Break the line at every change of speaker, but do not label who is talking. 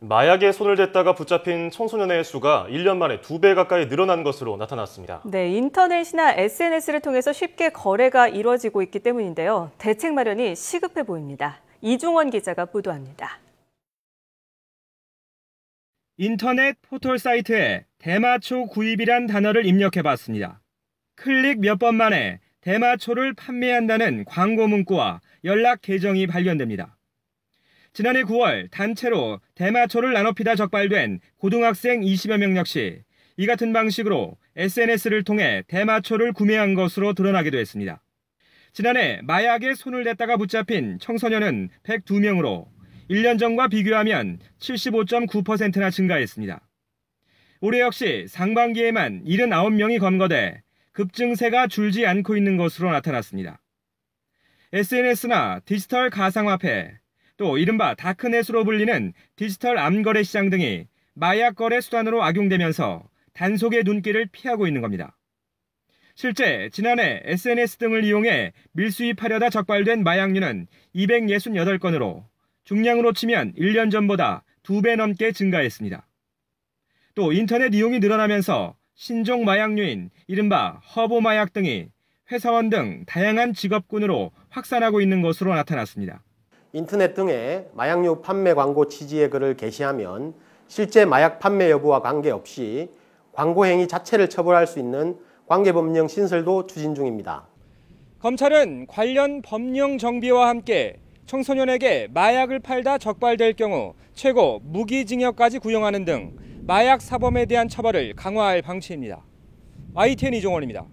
마약에 손을 댔다가 붙잡힌 청소년의 수가 1년 만에 2배 가까이 늘어난 것으로 나타났습니다.
네, 인터넷이나 SNS를 통해서 쉽게 거래가 이루어지고 있기 때문인데요. 대책 마련이 시급해 보입니다. 이종원 기자가 보도합니다.
인터넷 포털 사이트에 대마초 구입이란 단어를 입력해봤습니다. 클릭 몇 번 만에 대마초를 판매한다는 광고 문구와 연락 계정이 발견됩니다. 지난해 9월 단체로 대마초를 나눠 피다 적발된 고등학생 20여 명 역시 이 같은 방식으로 SNS를 통해 대마초를 구매한 것으로 드러나기도 했습니다. 지난해 마약에 손을 댔다가 붙잡힌 청소년은 102명으로 1년 전과 비교하면 75.9%나 증가했습니다. 올해 역시 상반기에만 79명이 검거돼 급증세가 줄지 않고 있는 것으로 나타났습니다. SNS나 디지털 가상화폐, 또 이른바 다크넷으로 불리는 디지털 암거래 시장 등이 마약 거래 수단으로 악용되면서 단속의 눈길을 피하고 있는 겁니다. 실제 지난해 SNS 등을 이용해 밀수입하려다 적발된 마약류는 268건으로 중량으로 치면 1년 전보다 2배 넘게 증가했습니다. 또 인터넷 이용이 늘어나면서 신종 마약류인 이른바 허브 마약 등이 회사원 등 다양한 직업군으로 확산하고 있는 것으로 나타났습니다.
인터넷 등의 마약류 판매 광고 취지의 글을 게시하면 실제 마약 판매 여부와 관계없이 광고 행위 자체를 처벌할 수 있는 관계법령 신설도 추진 중입니다.
검찰은 관련 법령 정비와 함께 청소년에게 마약을 팔다 적발될 경우 최고 무기징역까지 구형하는 등 마약 사범에 대한 처벌을 강화할 방침입니다. ITN 이종원입니다.